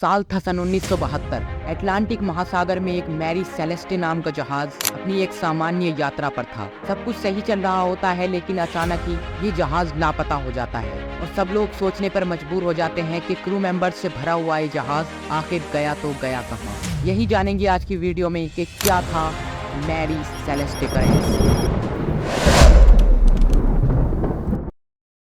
साल था सन 1972। अटलांटिक महासागर में एक मैरी सेलेस्टे नाम का जहाज अपनी एक सामान्य यात्रा पर था। सब कुछ सही चल रहा होता है, लेकिन अचानक ही ये जहाज लापता हो जाता है और सब लोग सोचने पर मजबूर हो जाते हैं कि क्रू मेंबर्स से भरा हुआ ये जहाज आखिर गया तो गया कहाँ। यही जानेंगे आज की वीडियो में कि क्या था मैरी सेलेस्टे का रहस्य।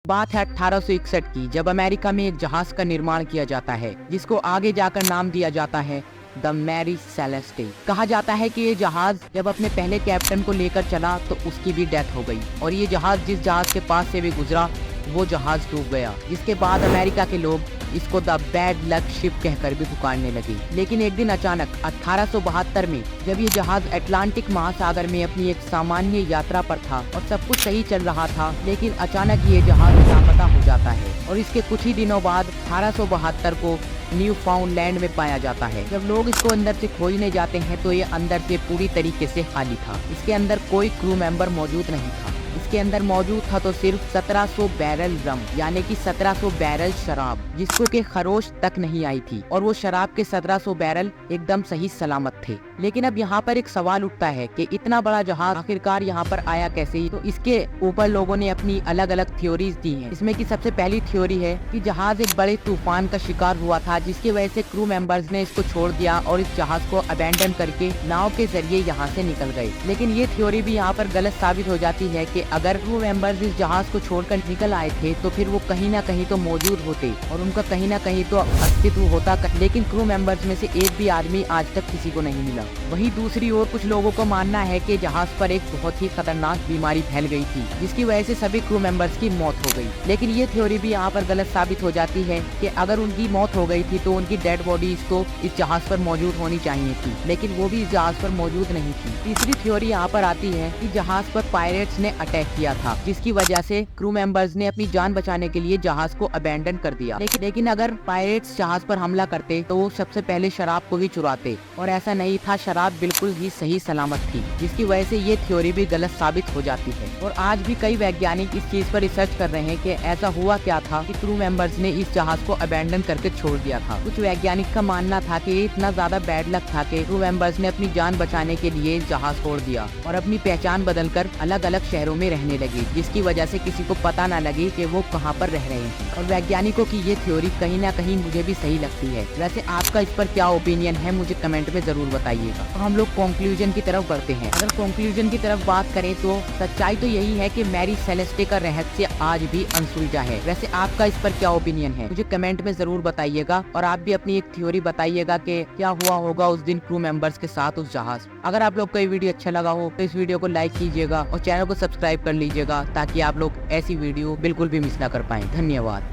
बात है 1861 की, जब अमेरिका में एक जहाज का निर्माण किया जाता है जिसको आगे जाकर नाम दिया जाता है द मैरी सेलेस्टे। कहा जाता है कि ये जहाज जब अपने पहले कैप्टन को लेकर चला तो उसकी भी डेथ हो गई और ये जहाज जिस जहाज के पास से भी गुजरा वो जहाज डूब गया, जिसके बाद अमेरिका के लोग इसको द बैड लक शिप कहकर भी पुकारने लगे। लेकिन एक दिन अचानक 1872 में जब ये जहाज अटलांटिक महासागर में अपनी एक सामान्य यात्रा पर था और सब कुछ सही चल रहा था, लेकिन अचानक ये जहाज लापता हो जाता है और इसके कुछ ही दिनों बाद 1872 को न्यू फाउंडलैंड में पाया जाता है। जब लोग इसको अंदर से खोजने जाते हैं तो ये अंदर से पूरी तरीके से खाली था। इसके अंदर कोई क्रू मेंबर मौजूद नहीं था। इसके अंदर मौजूद था तो सिर्फ 1700 बैरल रम, यानी कि 1700 बैरल शराब, जिसको के खरोश तक नहीं आई थी, और वो शराब के 1700 बैरल एकदम सही सलामत थे। लेकिन अब यहाँ पर एक सवाल उठता है कि इतना बड़ा जहाज आखिरकार यहाँ पर आया कैसे। तो इसके ऊपर लोगों ने अपनी अलग अलग थ्योरीज दी हैं। इसमें की सबसे पहली थ्योरी है कि जहाज एक बड़े तूफान का शिकार हुआ था, जिसकी वजह से क्रू मेंबर्स ने इसको छोड़ दिया और इस जहाज को अबेंडन करके नाव के जरिए यहाँ से निकल गए। लेकिन ये थ्योरी भी यहाँ पर गलत साबित हो जाती है कि अगर क्रू मेंबर्स इस जहाज को छोड़कर निकल आए थे तो फिर वो कहीं ना कहीं तो मौजूद होते और उनका कहीं ना कहीं तो अस्तित्व होता, लेकिन क्रू मेंबर्स में से एक भी आदमी आज तक किसी को नहीं मिला। वहीं दूसरी ओर कुछ लोगों का मानना है कि जहाज पर एक बहुत ही खतरनाक बीमारी फैल गई थी, जिसकी वजह से सभी क्रू मेंबर्स की मौत हो गई। लेकिन ये थ्योरी भी यहाँ पर गलत साबित हो जाती है कि अगर उनकी मौत हो गई थी तो उनकी डेड बॉडीज तो इस जहाज पर मौजूद होनी चाहिए थी, लेकिन वो भी इस जहाज पर मौजूद नहीं थी। तीसरी थ्योरी यहाँ पर आती है कि जहाज पर पायरेट्स ने अटैक किया था, जिसकी वजह से क्रू मेंबर्स ने अपनी जान बचाने के लिए जहाज को अबेंडन कर दिया। लेकिन अगर पायरेट्स जहाज पर हमला करते तो वो सबसे पहले शराब को ही चुराते, और ऐसा नहीं था। शराब बिल्कुल ही सही सलामत थी, जिसकी वजह से ये थ्योरी भी गलत साबित हो जाती है। और आज भी कई वैज्ञानिक इस चीज पर रिसर्च कर रहे हैं कि ऐसा हुआ क्या था कि क्रू मेंबर्स ने इस जहाज को अबेंडन करके छोड़ दिया था। कुछ वैज्ञानिक का मानना था कि इतना ज्यादा बैड लक था कि क्रू मेंबर्स ने अपनी जान बचाने के लिए जहाज छोड़ दिया और अपनी पहचान बदलकर अलग अलग शहरों में रहने लगे, जिसकी वजह से किसी को पता न लगे कि वो कहाँ पर रह रहे हैं। और वैज्ञानिकों की ये थ्योरी कहीं ना कहीं मुझे भी सही लगती है। वैसे आपका इस पर क्या ओपिनियन है, मुझे कमेंट में जरूर बताइएगा। तो हम लोग कंक्लूजन की तरफ बढ़ते हैं। अगर कंक्लूजन की तरफ बात करें तो सच्चाई तो यही है कि मैरी सेलेस्टे का रहस्य आज भी अनसुलझा है। वैसे आपका इस पर क्या ओपिनियन है, मुझे कमेंट में जरूर बताइएगा। और आप भी अपनी एक थ्योरी बताइएगा कि क्या हुआ होगा उस दिन क्रू मेंबर्स के साथ उस जहाज। अगर आप लोग को ये वीडियो अच्छा लगा हो तो इस वीडियो को लाइक कीजिएगा और चैनल को सब्सक्राइब कर लीजिएगा, ताकि आप लोग ऐसी वीडियो बिल्कुल भी मिस ना कर पाएं। धन्यवाद।